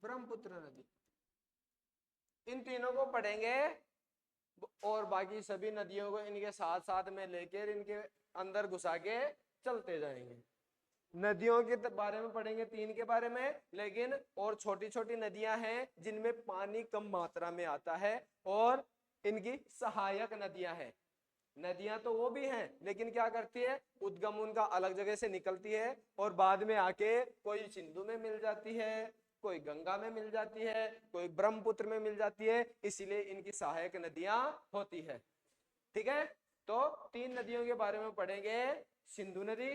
ब्रह्मपुत्र नदी। इन तीनों को पढ़ेंगे और बाकी सभी नदियों को इनके साथ साथ में लेकर इनके अंदर घुसा के चलते जाएंगे। नदियों के बारे में पढ़ेंगे, तीन के बारे में, लेकिन और छोटी छोटी नदियां हैं जिनमें पानी कम मात्रा में आता है और इनकी सहायक नदियां हैं। नदियां तो वो भी हैं लेकिन क्या करती है, उद्गम उनका अलग जगह से निकलती है और बाद में आके कोई सिंधु में मिल जाती है, कोई गंगा में मिल जाती है, कोई ब्रह्मपुत्र में मिल जाती है, इसीलिए इनकी सहायक नदियां होती है। ठीक है, तो तीन नदियों के बारे में पढ़ेंगे, सिंधु नदी,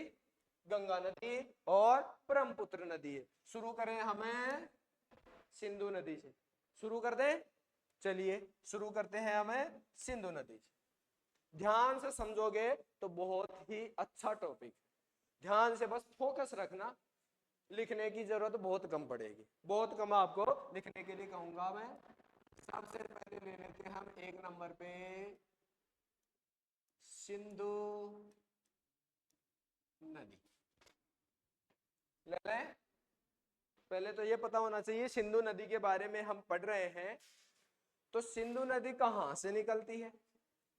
गंगा नदी और ब्रह्मपुत्र नदी। शुरू करें हमें सिंधु नदी से, शुरू कर दें। चलिए शुरू करते हैं हमें सिंधु नदी से। ध्यान से समझोगे तो बहुत ही अच्छा टॉपिक, ध्यान से बस फोकस रखना, लिखने की जरूरत बहुत कम पड़ेगी, बहुत कम आपको लिखने के लिए कहूंगा मैं। सबसे पहले ले लेते हैं हम एक नंबर पे सिंधु नदी। ले लें, पहले तो ये पता होना चाहिए सिंधु नदी के बारे में हम पढ़ रहे हैं तो सिंधु नदी कहां से निकलती है।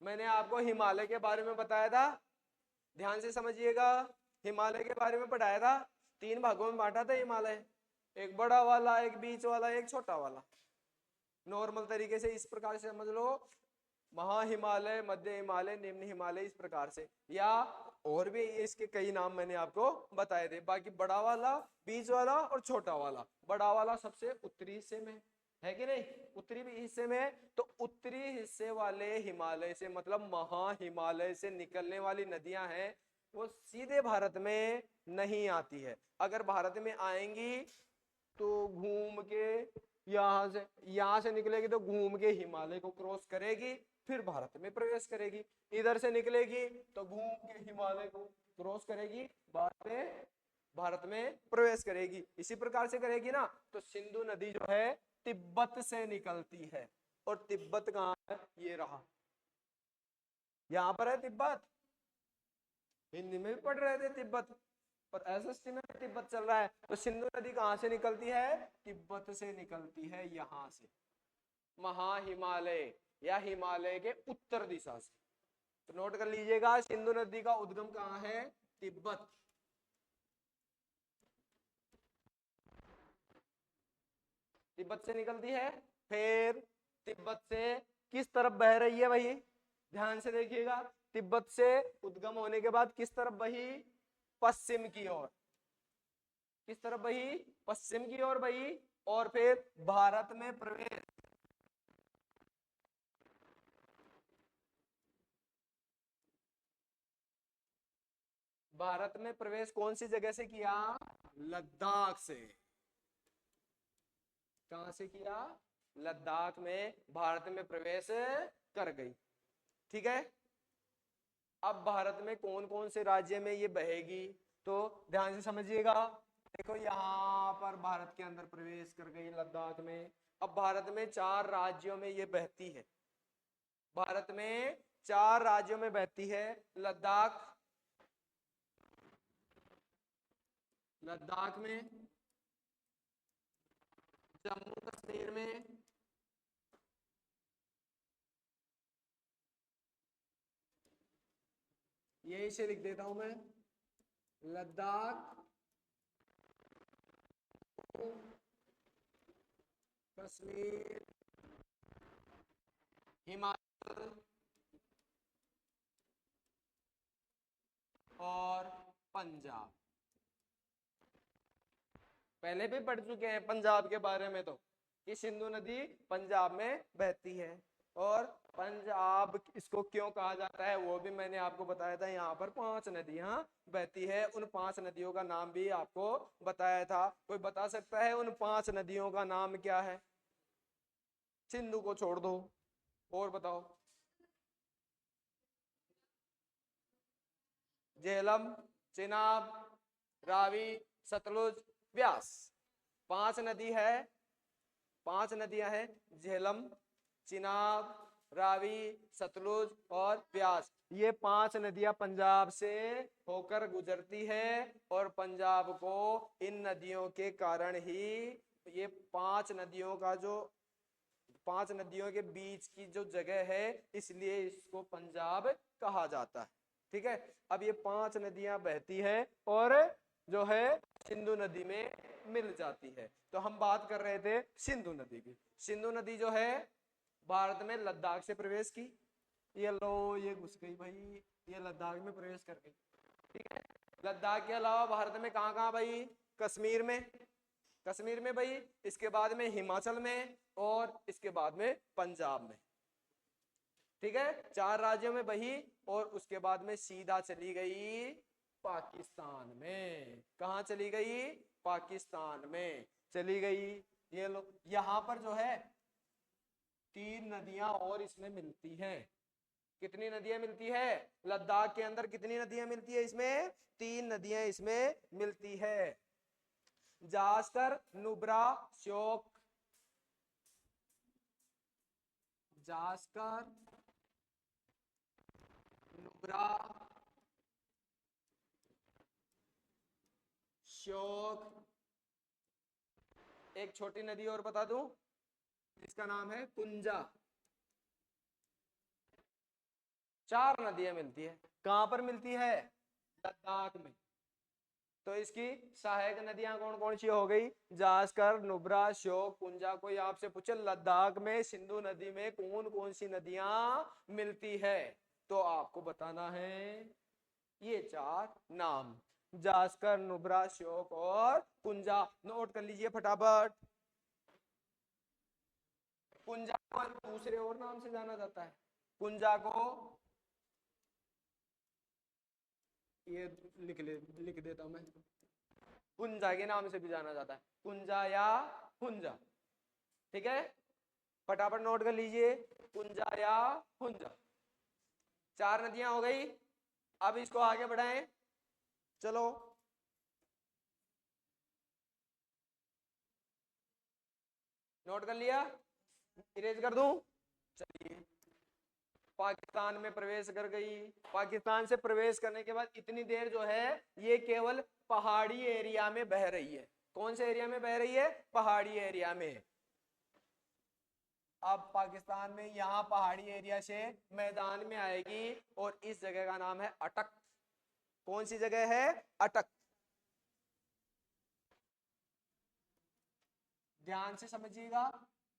मैंने आपको हिमालय के बारे में बताया था, ध्यान से समझिएगा। हिमालय के बारे में पढ़ाया था, तीन भागों में बांटा था हिमालय, एक बड़ा वाला, एक बीच वाला, एक छोटा वाला। नॉर्मल तरीके से इस प्रकार से समझ लो, महा हिमालय, मध्य हिमालय, निम्न हिमालय, इस प्रकार से, या और भी इसके कई नाम मैंने आपको बताए थे। बाकी बड़ा वाला, बीच वाला और छोटा वाला। बड़ा वाला सबसे उत्तरी हिस्से में है कि नहीं, उत्तरी भी हिस्से में, तो उत्तरी हिस्से वाले हिमालय से मतलब महा हिमालय से निकलने वाली नदियां हैं वो सीधे भारत में नहीं आती है। अगर भारत में आएंगी तो घूम के यहां से निकलेगी तो घूम के हिमालय को क्रॉस करेगी, फिर भारत में प्रवेश करेगी। इधर से निकलेगी तो घूम के हिमालय को क्रॉस करेगी, बाद में भारत में प्रवेश करेगी। इसी प्रकार से करेगी ना। तो सिंधु नदी जो है तिब्बत से निकलती है, और तिब्बत कहां है, ये रहा, यहां पर है तिब्बत। हिंदी में भी पढ़ रहे थे तिब्बत, पर एसएसटी में तिब्बत चल रहा है। तो सिंधु नदी कहां से निकलती है, तिब्बत से निकलती है, यहां से महा हिमालय या हिमालय के उत्तर दिशा से। तो नोट कर लीजिएगा, सिंधु नदी का उद्गम कहां है, तिब्बत। तिब्बत से निकलती है, फिर तिब्बत से किस तरफ बह रही है भाई, ध्यान से देखिएगा। तिब्बत से उद्गम होने के बाद किस तरफ बही, पश्चिम की ओर। किस तरफ बही, पश्चिम की ओर बही, और फिर भारत में प्रवेश, भारत में प्रवेश कौन सी जगह से किया, लद्दाख से। कहां से किया, लद्दाख में भारत में प्रवेश कर गई। ठीक है, अब भारत में कौन कौन से राज्य में ये बहेगी, तो ध्यान से समझिएगा। देखो यहां पर भारत के अंदर प्रवेश कर गई लद्दाख में। अब भारत में 4 राज्यों में ये बहती है, भारत में 4 राज्यों में बहती है। लद्दाख, लद्दाख में, जम्मू कश्मीर में, यही से लिख देता हूं मैं, लद्दाख, कश्मीर, हिमाचल और पंजाब। पहले भी पढ़ चुके हैं पंजाब के बारे में, तो कि सिंधु नदी पंजाब में बहती है। और पंजाब इसको क्यों कहा जाता है वो भी मैंने आपको बताया था। यहाँ पर 5 नदियां बहती है, उन 5 नदियों का नाम भी आपको बताया था। कोई बता सकता है उन 5 नदियों का नाम क्या है, सिंधु को छोड़ दो, और बताओ। झेलम, चिनाब, रावी, सतलुज, व्यास। 5 नदी है, 5 नदियां हैं, झेलम, चिनाब, रावी, सतलुज और व्यास। ये 5 नदियां पंजाब से होकर गुजरती है, और पंजाब को इन नदियों के कारण ही ये पांच नदियों का जो पांच नदियों के बीच की जो जगह है इसलिए इसको पंजाब कहा जाता है। ठीक है, अब ये पांच नदियां बहती है और जो है सिंधु नदी में मिल जाती है। तो हम बात कर रहे थे सिंधु नदी की। सिंधु नदी जो है भारत में लद्दाख से प्रवेश की, ये लो ये घुस गई भाई, ये लद्दाख में प्रवेश कर गई। ठीक है, लद्दाख के अलावा भारत में कहाँ कहाँ भाई? कश्मीर में, कश्मीर में भाई, इसके बाद में हिमाचल में और इसके बाद में पंजाब में। ठीक है, चार राज्यों में बही और उसके बाद में सीधा चली गई पाकिस्तान में। कहां चली गई? पाकिस्तान में चली गई। ये लो, यहां पर जो है तीन नदियां और इसमें मिलती हैं। कितनी नदियां मिलती है? लद्दाख के अंदर कितनी नदियां मिलती है? इसमें तीन नदियां इसमें मिलती है। जास्कर, नुब्रा, श्योक। जास्कर, नुब्रा, श्योक। एक छोटी नदी और बता दूं जिसका नाम है कुंजा। चार नदियां मिलती है। कहां पर मिलती है? लद्दाख में। तो इसकी सहायक नदियां कौन कौन सी हो गई? जास्कर, नुब्रा, श्योक, कुंजा। कोई आपसे पूछे लद्दाख में सिंधु नदी में कौन कौन सी नदियां मिलती है तो आपको बताना है ये चार नाम, जास्कर, नुब्रा, श्योक और कुंजा। नोट कर लीजिए फटाफट। कुंजा को दूसरे और नाम से जाना जाता है। कुंजा को ये लिख देता हूं मैं, कुंजा के नाम से भी जाना जाता है, कुंजा या हुंजा। ठीक है, फटाफट नोट कर लीजिए, कुंजा या हुंजा। चार नदियां हो गई। अब इसको आगे बढ़ाएं, चलो। नोट कर लिया? इरेज कर दूं? चलिए, पाकिस्तान में प्रवेश कर गई। पाकिस्तान से प्रवेश करने के बाद इतनी देर जो है ये केवल पहाड़ी एरिया में बह रही है। कौन से एरिया में बह रही है? पहाड़ी एरिया में। अब पाकिस्तान में यहां पहाड़ी एरिया से मैदान में आएगी और इस जगह का नाम है अटक। कौन सी जगह है? अटक। ध्यान से समझिएगा,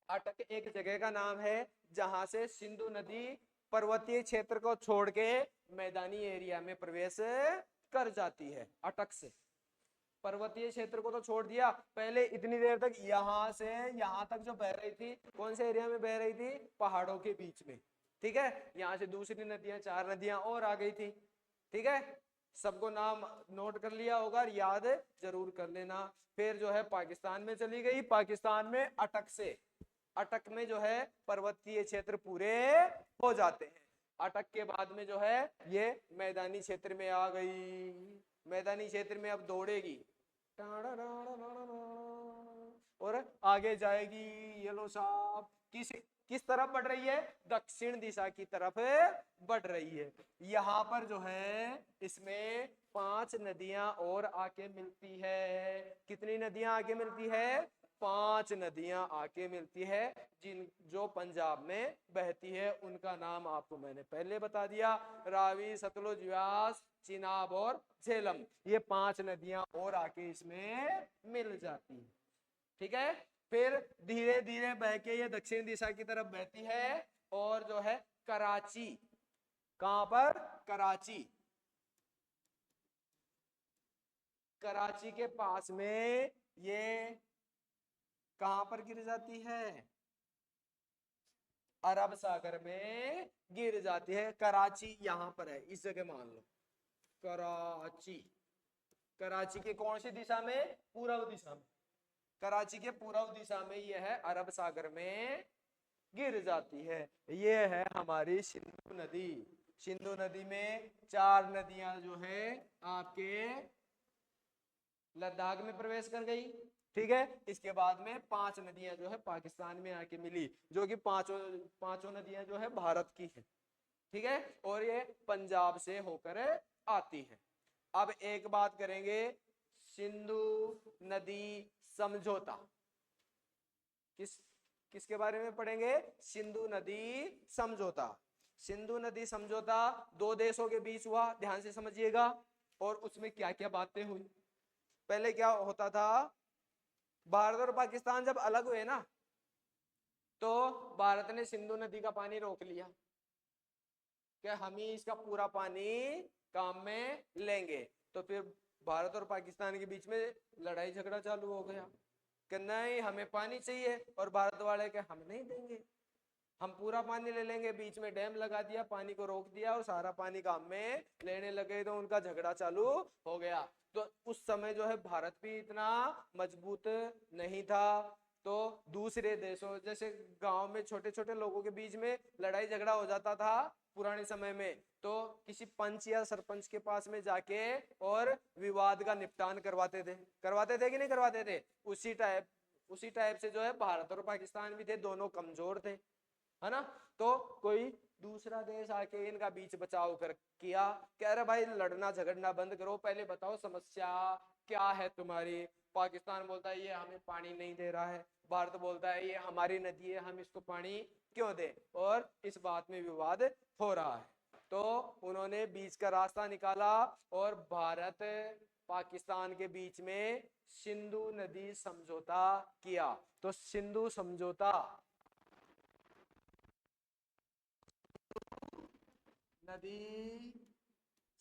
अटक एक जगह का नाम है जहां से सिंधु नदी पर्वतीय क्षेत्र को छोड़ के मैदानी एरिया में प्रवेश कर जाती है। अटक से पर्वतीय क्षेत्र को तो छोड़ दिया, पहले इतनी देर तक यहां से यहां तक जो बह रही थी, कौन से एरिया में बह रही थी? पहाड़ों के बीच में। ठीक है, यहां से दूसरी नदियां, चार नदियां और आ गई थी। ठीक है, सबको नाम नोट कर लिया होगा, याद जरूर कर लेना। फिर जो है पाकिस्तान में चली गई। पाकिस्तान में अटक से, अटक में जो है पर्वतीय क्षेत्र पूरे हो जाते हैं। अटक के बाद में जो है ये मैदानी क्षेत्र में आ गई। मैदानी क्षेत्र में अब दौड़ेगी और आगे जाएगी। ये लो साहब, किस तरफ बढ़ रही है? दक्षिण दिशा की तरफ बढ़ रही है। यहाँ पर जो है इसमें पांच नदियां और आके मिलती है। कितनी नदियां आके मिलती है? पांच नदियां आके मिलती है, जिन जो पंजाब में बहती है। उनका नाम आपको मैंने पहले बता दिया, रावी, सतलुज, व्यास, चिनाब और झेलम। ये पांच नदियां और आके इसमें मिल जाती है। ठीक है, फिर धीरे धीरे बह के ये दक्षिण दिशा की तरफ बहती है और जो है कराची, कहां पर? कराची, कराची के पास में ये कहां पर गिर जाती है? अरब सागर में गिर जाती है। कराची यहां पर है, इस जगह मान लो कराची। कराची के कौन सी दिशा में? पूर्व दिशा में। कराची के पूर्व दिशा में यह है, अरब सागर में गिर जाती है। ये है हमारी सिंधु नदी। सिंधु नदी में चार नदियां जो है आपके लद्दाख में प्रवेश कर गई। ठीक है, इसके बाद में पांच नदियां जो है पाकिस्तान में आके मिली, जो कि पांचों पांचों नदियां जो है भारत की है। ठीक है, और ये पंजाब से होकर आती है। अब एक बात करेंगे, सिंधु नदी समझौता। किस किसके बारे में पढ़ेंगे? सिंधु नदी समझौता। सिंधु नदी समझौता दो देशों के बीच हुआ, ध्यान से समझिएगा। और उसमें क्या क्या बातें हुई। पहले क्या होता था, भारत और पाकिस्तान जब अलग हुए ना, तो भारत ने सिंधु नदी का पानी रोक लिया कि हम ही इसका पूरा पानी काम में लेंगे। तो फिर भारत और पाकिस्तान के बीच में लड़ाई झगड़ा चालू हो गया कि नहीं हमें पानी चाहिए, और भारत वाले के हम नहीं देंगे, हम पूरा पानी ले लेंगे। बीच में डैम लगा दिया, पानी को रोक दिया और सारा पानी काम में लेने लगे, तो उनका झगड़ा चालू हो गया। तो उस समय जो है भारत भी इतना मजबूत नहीं था, तो दूसरे देशों जैसे गांव में छोटे छोटे लोगों के बीच में लड़ाई झगड़ा हो जाता था पुराने समय में, तो किसी पंच या सरपंच के पास में जाके और विवाद का निपटान करवाते थे कि नहीं करवाते थे? उसी टाइप से जो है भारत और पाकिस्तान भी थे, दोनों कमजोर थे, है ना। तो कोई दूसरा देश आके इनका बीच बचाव कर किया, कह रहे भाई लड़ना झगड़ना बंद करो, पहले बताओ समस्या क्या है तुम्हारी। पाकिस्तान बोलता है ये हमें पानी नहीं दे रहा है, भारत बोलता है ये हमारी नदी है, हम इसको पानी क्यों दे, और इस बात में विवाद हो रहा है। तो उन्होंने बीच का रास्ता निकाला और भारत पाकिस्तान के बीच में सिंधु नदी समझौता किया। तो सिंधु समझौता, नदी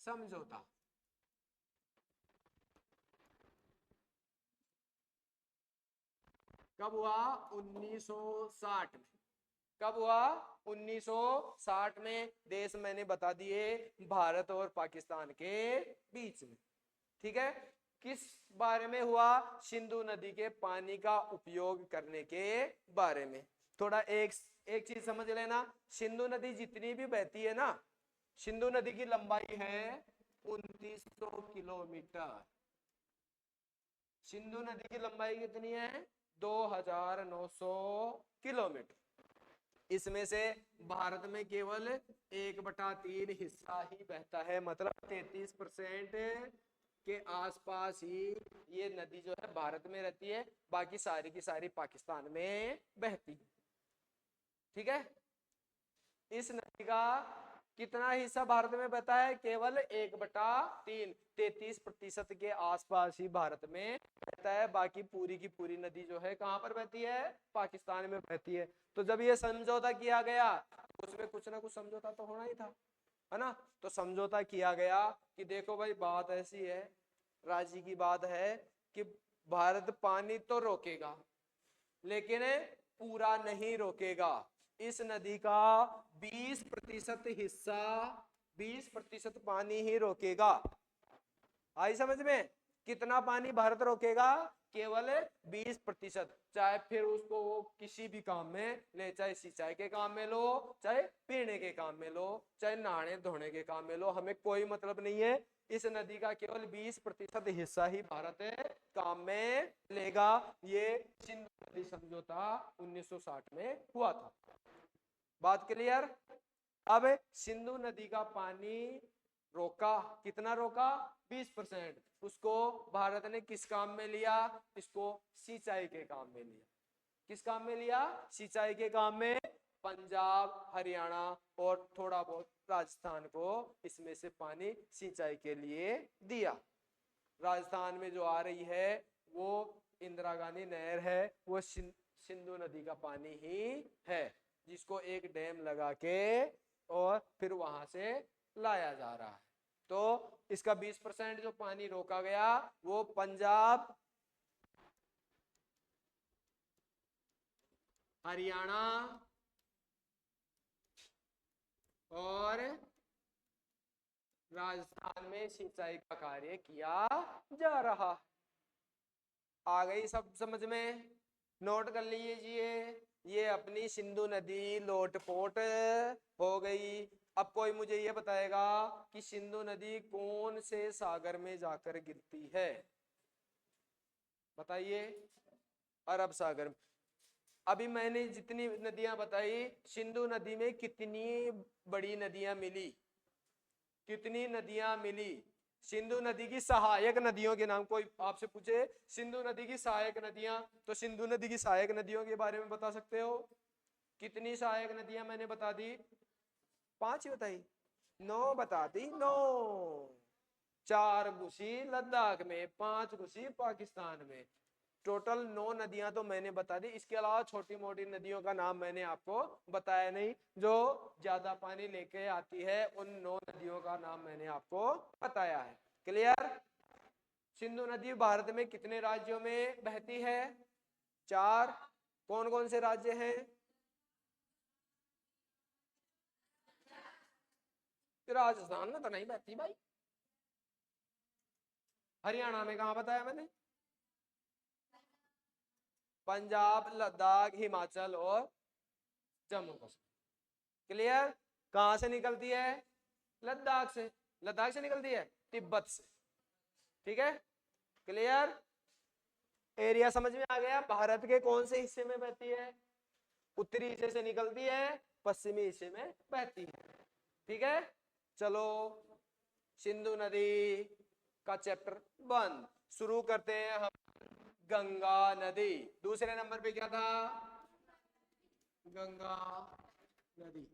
समझौता कब हुआ? 1960 में। कब हुआ? 1960 में। देश मैंने बता दिए, भारत और पाकिस्तान के बीच में। ठीक है, किस बारे में हुआ? सिंधु नदी के पानी का उपयोग करने के बारे में। थोड़ा एक एक चीज समझ लेना, सिंधु नदी जितनी भी बहती है ना, सिंधु नदी की लंबाई है 2900 किलोमीटर। सिंधु नदी की लंबाई कितनी है? 2900 किलोमीटर। इसमें से भारत में केवल 1/3 हिस्सा ही बहता है, मतलब 33% के आसपास ही ये नदी जो है भारत में रहती है, बाकी सारी की सारी पाकिस्तान में बहती है। ठीक है, इस नदी का कितना हिस्सा भारत में बहता है? केवल 1/3, 33% के आसपास ही भारत में बहता है, बाकी पूरी की पूरी नदी जो है कहां पर बहती है? पाकिस्तान में बहती है। तो जब ये समझौता किया गया, उसमें कुछ ना कुछ समझौता तो होना ही था, है ना। तो समझौता किया गया कि देखो भाई बात ऐसी है, राजी की बात है कि भारत पानी तो रोकेगा लेकिन पूरा नहीं रोकेगा। इस नदी का 20% हिस्सा, 20% पानी ही रोकेगा। आई समझ में? कितना पानी भारत रोकेगा? केवल 20%। चाहे फिर उसको वो किसी भी काम में ले, चाहे सिंचाई के काम में लो, चाहे पीने के काम में लो, चाहे नहाने धोने के काम में लो, हमें कोई मतलब नहीं है। इस नदी का केवल 20% हिस्सा ही भारत काम में लेगा। ये सिंधु नदी समझौता 1960 में हुआ था। बात क्लियर? अब सिंधु नदी का पानी रोका, कितना रोका? 20%। उसको भारत ने किस काम में लिया? इसको सिंचाई के काम में लिया। किस काम में लिया? सिंचाई के काम में। पंजाब, हरियाणा और थोड़ा बहुत राजस्थान को इसमें से पानी सिंचाई के लिए दिया। राजस्थान में जो आ रही है वो इंदिरा गांधी नहर है, वो सिंधु नदी का पानी ही है, जिसको एक डैम लगा के और फिर वहां से लाया जा रहा है। तो इसका 20% जो पानी रोका गया वो पंजाब, हरियाणा और राजस्थान में सिंचाई का कार्य किया जा रहा। आ गई सब समझ में? नोट कर लीजिए, ये अपनी सिंधु नदी लोटपोट हो गई। अब कोई मुझे ये बताएगा कि सिंधु नदी कौन से सागर में जाकर गिरती है? बताइए। अरब सागर में। अभी मैंने जितनी नदियां बताई, सिंधु नदी में कितनी बड़ी नदियां मिली? कितनी नदियां मिली? सिंधु नदी की सहायक नदियों के नाम। कोई आपसे पूछे सिंधु नदी की सहायक नदियां, तो सिंधु नदी की सहायक नदियों के बारे में बता सकते हो? कितनी सहायक नदियां मैंने बता दी? 5 ही बताई? 9 बता दी, 9। 4 घुसी लद्दाख में, 5 घुसी पाकिस्तान में, टोटल 9 नदियां तो मैंने बता दी। इसके अलावा छोटी मोटी नदियों का नाम मैंने आपको बताया नहीं, जो ज्यादा पानी लेके आती है उन 9 नदियों का नाम मैंने आपको बताया है। क्लियर? सिंधु नदी भारत में कितने राज्यों में बहती है? 4। कौन कौन से राज्य हैं? राजस्थान में तो नहीं बहती भाई। हरियाणा में कहा बताया मैंने? पंजाब, लद्दाख, हिमाचल और जम्मू कश्मीर। क्लियर? कहां से निकलती है? लद्दाख से। लद्दाख से निकलती है, तिब्बत से। ठीक है? क्लियर? एरिया समझ में आ गया? भारत के कौन से हिस्से में बहती है? उत्तरी हिस्से से निकलती है, पश्चिमी हिस्से में बहती है। ठीक है? चलो सिंधु नदी का चैप्टर 1 शुरू करते हैं हम। गंगा नदी दूसरे नंबर पे क्या था? गंगा नदी।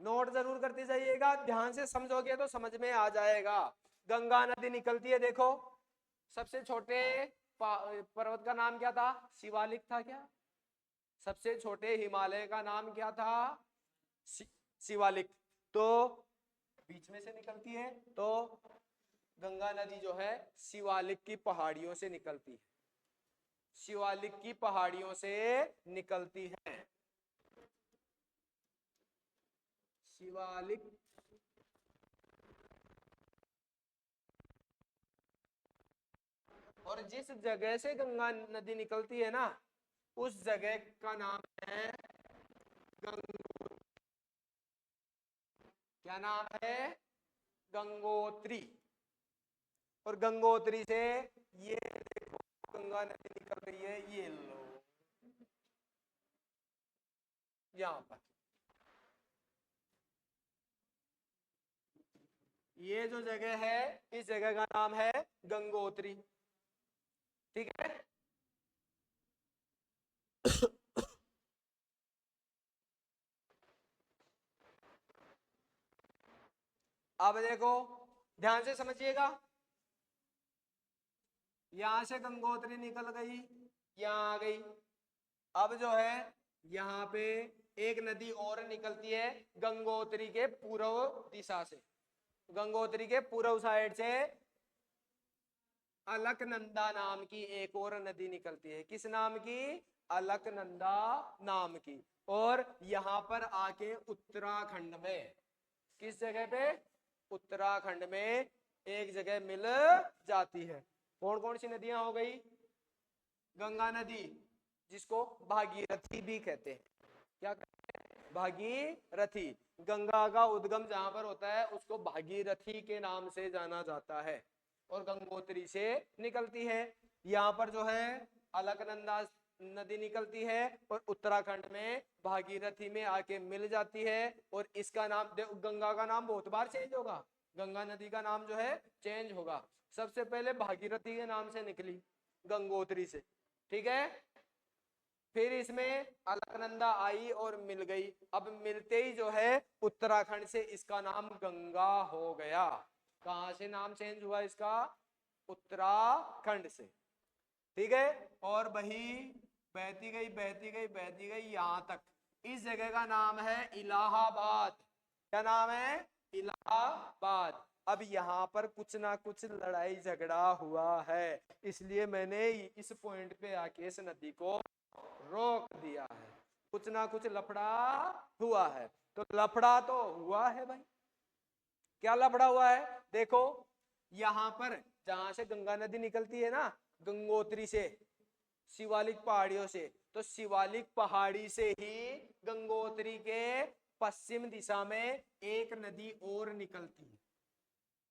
नोट जरूर करते जाइएगा, ध्यान से समझोगे तो समझ में आ जाएगा। गंगा नदी निकलती है, देखो सबसे छोटे पर्वत का नाम क्या था? शिवालिक था क्या? सबसे छोटे हिमालय का नाम क्या था? शिवालिक। तो बीच में से निकलती है, तो गंगा नदी जो है शिवालिक की पहाड़ियों से निकलती है। शिवालिक की पहाड़ियों से निकलती है। शिवालिक और जिस जगह से गंगा नदी निकलती है ना, उस जगह का नाम है गंगोत्री। क्या नाम है? गंगोत्री। और गंगोत्री से ये देखो गंगा नदी निकल रही है, ये लो यहां पर। ये जो जगह है, इस जगह का नाम है गंगोत्री। ठीक है? अब देखो ध्यान से समझिएगा, यहां से गंगोत्री निकल गई, यहां आ गई। अब जो है यहाँ पे एक नदी और निकलती है गंगोत्री के पूर्व दिशा से। गंगोत्री के पूर्व साइड से अलकनंदा नाम की एक और नदी निकलती है। किस नाम की? अलकनंदा नाम की। और यहां पर आके उत्तराखंड में, किस जगह पे? उत्तराखंड में एक जगह मिल जाती है। कौन कौन सी नदियां हो गई? गंगा नदी, जिसको भागीरथी भी कहते हैं। क्या कहते हैं? भागीरथी। गंगा का उद्गम जहां पर होता है उसको भागीरथी के नाम से जाना जाता है, और गंगोत्री से निकलती है। यहाँ पर जो है अलकनंदा नदी निकलती है और उत्तराखंड में भागीरथी में आके मिल जाती है। और इसका नाम, गंगा का नाम बहुत बार चेंज होगा, गंगा नदी का नाम जो है चेंज होगा। सबसे पहले भागीरथी के नाम से निकली, गंगोत्री से। ठीक है? फिर इसमें अलकनंदा आई और मिल गई। अब मिलते ही जो है उत्तराखंड से इसका नाम गंगा हो गया। कहां से नाम चेंज हुआ इसका? उत्तराखंड से। ठीक है? और वही बहती गई बहती गई बहती गई यहां तक। इस जगह का नाम है इलाहाबाद। क्या नाम है? इलाहाबाद। अब यहाँ पर कुछ ना कुछ लड़ाई झगड़ा हुआ है, इसलिए मैंने इस पॉइंट पे आके इस नदी को रोक दिया है। कुछ ना कुछ लफड़ा हुआ है। तो लफड़ा तो हुआ है भाई। क्या लफड़ा हुआ है? देखो यहां पर जहां से गंगा नदी निकलती है ना, गंगोत्री से, शिवालिक पहाड़ियों से, तो शिवालिक पहाड़ी से ही गंगोत्री के पश्चिम दिशा में एक नदी और निकलती है।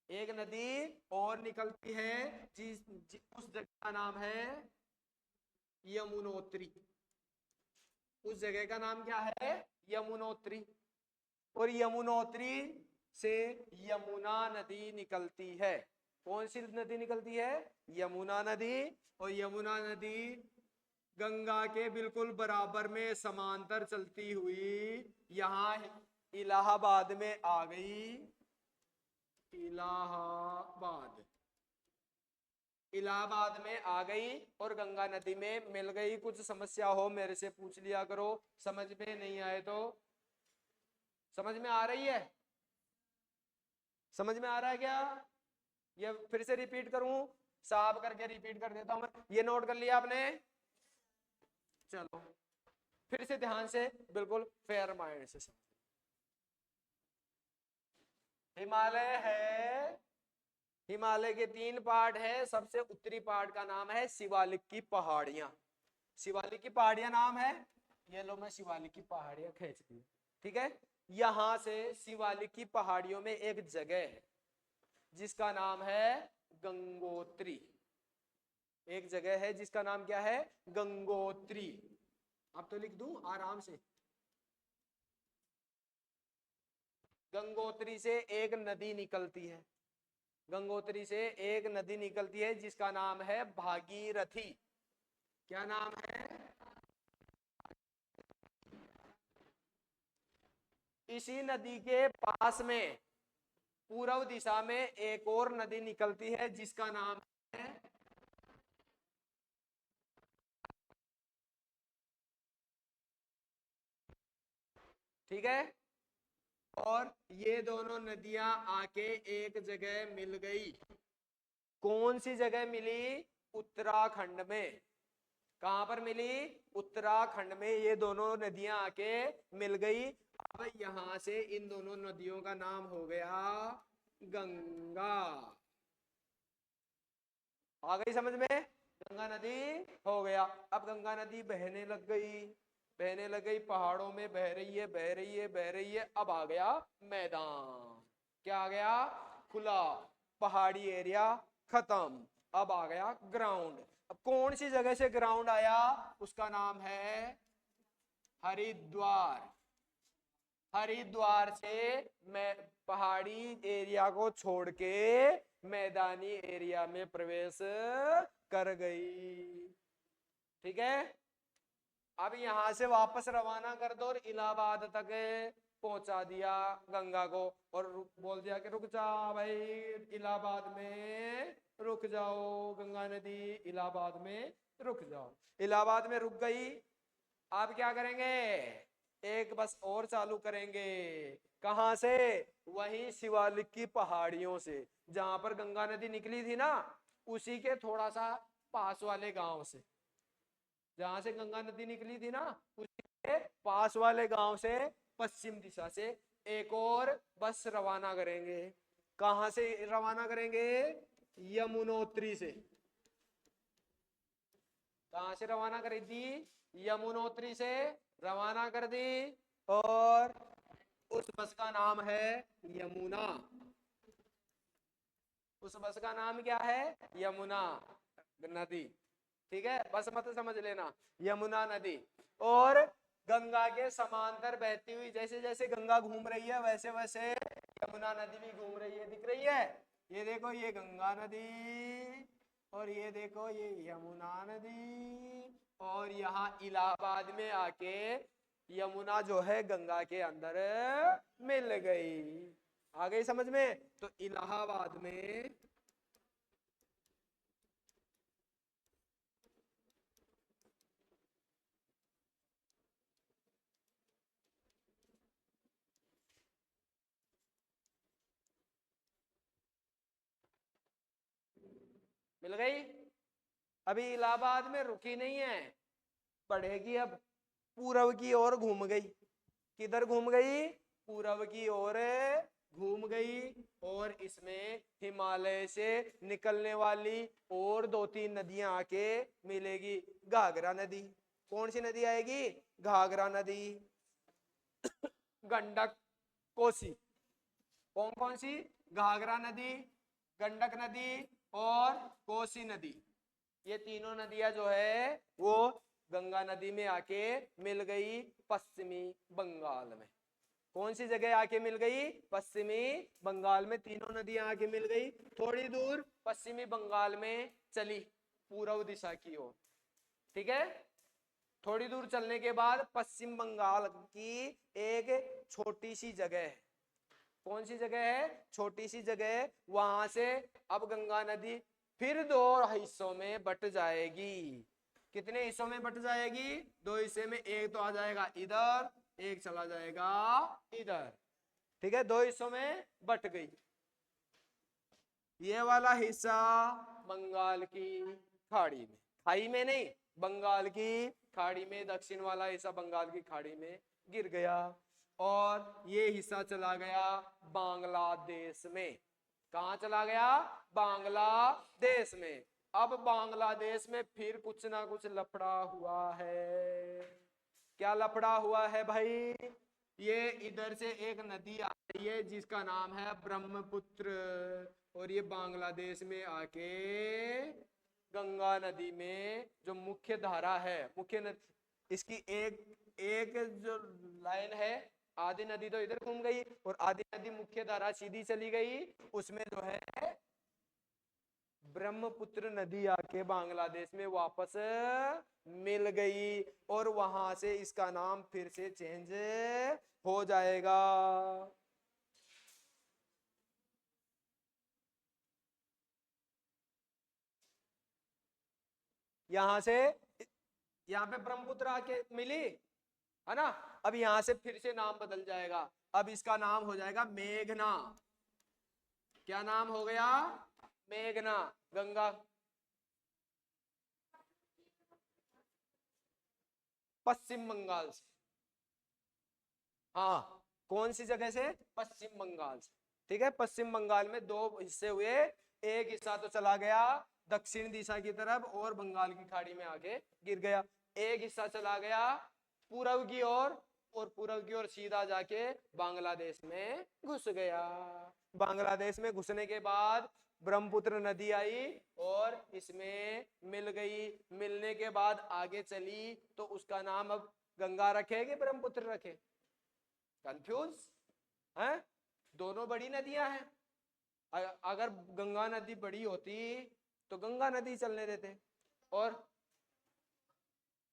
एक नदी और निकलती है, उस जगह का नाम है यमुनोत्री। उस जगह का नाम क्या है? यमुनोत्री। और यमुनोत्री से यमुना नदी निकलती है। कौन सी नदी निकलती है? यमुना नदी। और यमुना नदी गंगा के बिल्कुल बराबर में समांतर चलती हुई यहाँ इलाहाबाद में आ गई। इलाहाबाद, इलाहाबाद में आ गई और गंगा नदी में मिल गई। कुछ समस्या हो मेरे से पूछ लिया करो, समझ में नहीं आए तो। समझ में आ रही है? समझ में आ रहा है क्या? ये फिर से रिपीट करूं? साफ करके रिपीट कर देता हूं मैं। ये नोट कर लिया आपने? चलो फिर से ध्यान से, बिल्कुल फेयर माइंड से समझ। हिमालय है, हिमालय के 3 पार्ट है। सबसे उत्तरी पार्ट का नाम है शिवालिक की पहाड़ियां। शिवालिक की पहाड़ियां नाम है। ये लो मैं शिवालिक की पहाड़ियां खींच दी, ठीक है। यहां से शिवालिक की पहाड़ियों में एक जगह है जिसका नाम है गंगोत्री। एक जगह है जिसका नाम क्या है? गंगोत्री। अब तो लिख दूं आराम से। गंगोत्री से एक नदी निकलती है, गंगोत्री से एक नदी निकलती है जिसका नाम है भागीरथी। क्या नाम है? इसी नदी के पास में पूर्व दिशा में एक और नदी निकलती है जिसका नाम है, ठीक है। और ये दोनों नदियां आके एक जगह मिल गई। कौन सी जगह मिली? उत्तराखंड में। कहां पर मिली? उत्तराखंड में ये दोनों नदियां आके मिल गई। अब यहां से इन दोनों नदियों का नाम हो गया गंगा। आ गई समझ में? गंगा नदी हो गया। अब गंगा नदी बहने लग गई, बहने लग गई, पहाड़ों में बह रही है, बह रही है, बह रही है। अब आ गया मैदान। क्या आ गया? खुला। पहाड़ी एरिया खत्म। अब आ गया ग्राउंड। अब कौन सी जगह से ग्राउंड आया? उसका नाम है हरिद्वार। हरिद्वार से मैं पहाड़ी एरिया को छोड़ के मैदानी एरिया में प्रवेश कर गई, ठीक है। अब यहां से वापस रवाना कर दो और इलाहाबाद तक पहुंचा दिया गंगा को। और बोल दिया कि रुक जा भाई, इलाहाबाद में रुक जाओ, गंगा नदी इलाहाबाद में रुक जाओ। इलाहाबाद में रुक गई। अब क्या करेंगे? एक बस और चालू करेंगे। कहां से? वहीं शिवालिक की पहाड़ियों से, जहां पर गंगा नदी निकली थी ना, उसी के थोड़ा सा पास वाले गांव से। जहां से गंगा नदी निकली थी ना, उसी के पास वाले गांव से पश्चिम दिशा से एक और बस रवाना करेंगे। कहां से रवाना करेंगे? यमुनोत्री से। कहां से रवाना करी थी? यमुनोत्री से रवाना कर दी। और उस बस का नाम है यमुना। उस बस का नाम क्या है? यमुना नदी, ठीक है। बस मत समझ लेना, यमुना नदी। और गंगा के समांतर बहती हुई, जैसे जैसे गंगा घूम रही है वैसे वैसे यमुना नदी भी घूम रही है। दिख रही है? ये देखो, ये गंगा नदी, और ये देखो ये यमुना नदी। और यहाँ इलाहाबाद में आके यमुना जो है गंगा के अंदर मिल गई। आ गई समझ में? तो इलाहाबाद में मिल गई। अभी इलाहाबाद में रुकी नहीं है, बढ़ेगी अब, पूर्व की ओर घूम गई। किधर घूम गई? पूर्व की ओर घूम गई। और इसमें हिमालय से निकलने वाली और 2-3 नदियां आके मिलेगी। घाघरा नदी। कौन सी नदी आएगी? घाघरा नदी, गंडक, कोसी। कौन कौन सी? घाघरा नदी, गंडक नदी और कोसी नदी। ये तीनों नदियां जो है वो गंगा नदी में आके मिल गई पश्चिमी बंगाल में। कौन सी जगह आके मिल गई? पश्चिमी बंगाल में तीनों नदियां आके मिल गई। थोड़ी दूर पश्चिमी बंगाल में चली पूर्व दिशा की ओर, ठीक है। थोड़ी दूर चलने के बाद पश्चिम बंगाल की एक छोटी सी जगह है। कौन सी जगह है? छोटी सी जगह। वहां से अब गंगा नदी फिर दो हिस्सों में बट जाएगी। कितने हिस्सों में बट जाएगी? दो हिस्से में। एक तो आ जाएगा इधर, एक चला जाएगा इधर, ठीक है। दो हिस्सों में बट गई। ये वाला हिस्सा बंगाल की खाड़ी में, खाई में नहीं, बंगाल की खाड़ी में, दक्षिण वाला हिस्सा बंगाल की खाड़ी में गिर गया। और ये हिस्सा चला गया बांग्लादेश में। कहां चला गया? बांग्लादेश में। अब बांग्लादेश में फिर कुछ ना कुछ लफड़ा हुआ है। क्या लफड़ा हुआ है भाई? ये इधर से एक नदी आ रही है जिसका नाम है ब्रह्मपुत्र, और ये बांग्लादेश में आके गंगा नदी में जो मुख्य धारा है, मुख्य नदी, इसकी एक एक जो लाइन है, आधी नदी तो इधर घूम गई और आधी नदी मुख्य धारा सीधी चली गई, उसमें जो है ब्रह्मपुत्र नदी आके बांग्लादेश में वापस मिल गई, और वहां से इसका नाम फिर से चेंज हो जाएगा। यहां से यहाँ पे ब्रह्मपुत्र आके मिली है ना। अब यहां से फिर से नाम बदल जाएगा। अब इसका नाम हो जाएगा मेघना। क्या नाम हो गया? मेघना। गंगा पश्चिम बंगाल से, हाँ, कौन सी जगह से? पश्चिम बंगाल से, ठीक है। पश्चिम बंगाल में दो हिस्से हुए। एक हिस्सा तो चला गया दक्षिण दिशा की तरफ और बंगाल की खाड़ी में आके गिर गया। एक हिस्सा चला गया पूर्व की ओर, और पूर्व की ओर सीधा जाके बांग्लादेश में घुस गया। बांग्लादेश में घुसने के बाद ब्रह्मपुत्र नदी आई और इसमें मिल गई। मिलने के बाद आगे चली तो उसका नाम अब गंगा रखे कि ब्रह्मपुत्र रखे? कंफ्यूज है? दोनों बड़ी नदियां हैं। अगर गंगा नदी बड़ी होती तो गंगा नदी चलने देते, और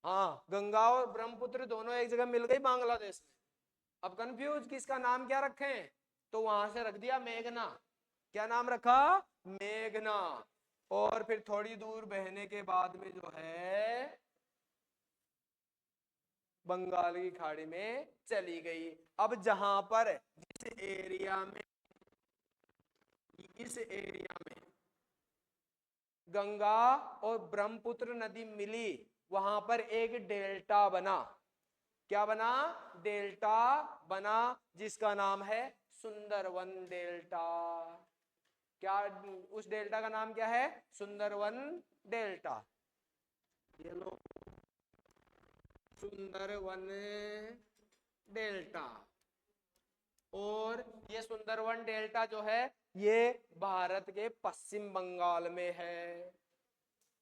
हाँ, गंगा और ब्रह्मपुत्र दोनों एक जगह मिल गई बांग्लादेश में। अब कंफ्यूज कि इसका नाम क्या रखें, तो वहां से रख दिया मेघना। क्या नाम रखा? मेघना। और फिर थोड़ी दूर बहने के बाद में जो है बंगाल की खाड़ी में चली गई। अब जहां पर जिस एरिया में, इस एरिया में गंगा और ब्रह्मपुत्र नदी मिली, वहां पर एक डेल्टा बना। क्या बना? डेल्टा बना, जिसका नाम है सुंदरवन डेल्टा। क्या उस डेल्टा का नाम क्या है? सुंदरवन डेल्टा। ये लो, सुंदरवन डेल्टा। और ये सुंदरवन डेल्टा जो है ये भारत के पश्चिम बंगाल में है।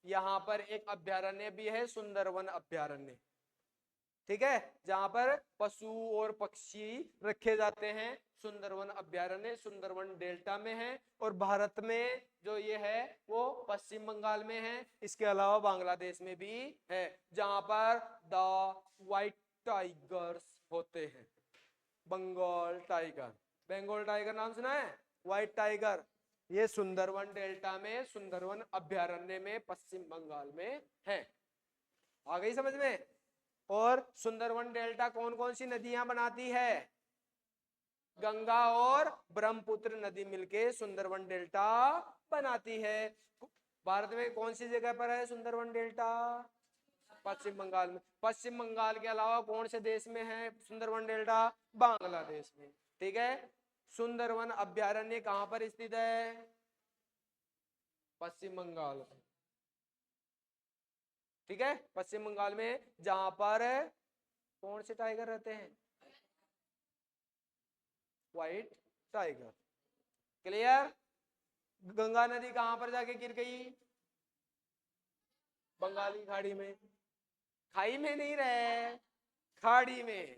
यहां पर एक अभ्यारण्य भी है, सुंदरवन अभ्यारण्य, ठीक है, जहां पर पशु और पक्षी रखे जाते हैं। सुंदरवन अभ्यारण्य सुंदरवन डेल्टा में है, और भारत में जो ये है वो पश्चिम बंगाल में है। इसके अलावा बांग्लादेश में भी है, जहां पर द व्हाइट टाइगर्स होते हैं। बंगाल टाइगर, बंगाल टाइगर नाम सुना है? व्हाइट टाइगर, ये सुंदरवन डेल्टा में, सुंदरवन अभ्यारण्य में, पश्चिम बंगाल में है। आ गई समझ में? और सुंदरवन डेल्टा कौन कौन सी नदियां बनाती है? गंगा और ब्रह्मपुत्र नदी मिलके सुंदरवन डेल्टा बनाती है। भारत में कौन सी जगह पर है सुंदरवन डेल्टा? पश्चिम बंगाल में। पश्चिम बंगाल के अलावा कौन से देश में है सुंदरवन डेल्टा? बांग्लादेश में, ठीक है। सुंदरवन अभ्यारण्य कहां पर स्थित है? पश्चिम बंगाल में, ठीक है, पश्चिम बंगाल में, जहां पर कौन से टाइगर रहते हैं? White tiger. क्लियर? गंगा नदी कहां पर जाके गिर गई? बंगाली खाड़ी में। खाई में नहीं रहे, खाड़ी में,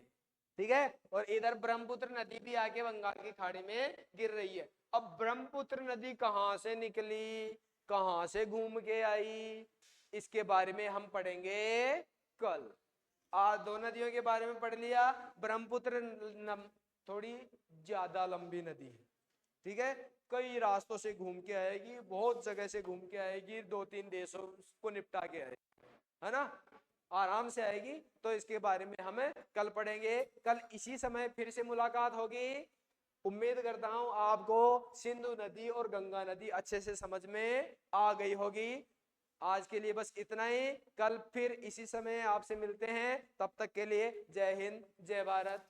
ठीक है। और इधर ब्रह्मपुत्र नदी भी आके बंगाल की खाड़ी में गिर रही है। अब ब्रह्मपुत्र नदी कहां से निकली, कहां से घूम के आई, इसके बारे में हम पढ़ेंगे कल। आज दो नदियों के बारे में पढ़ लिया। ब्रह्मपुत्र थोड़ी ज्यादा लंबी नदी है, ठीक है, कई रास्तों से घूम के आएगी, बहुत जगह से घूम के आएगी, 2-3 देशों को निपटा के आएगी, है ना, आराम से आएगी। तो इसके बारे में हमें कल पढ़ेंगे। कल इसी समय फिर से मुलाकात होगी। उम्मीद करता हूं आपको सिंधु नदी और गंगा नदी अच्छे से समझ में आ गई होगी। आज के लिए बस इतना ही। कल फिर इसी समय आपसे मिलते हैं। तब तक के लिए जय हिंद, जय भारत।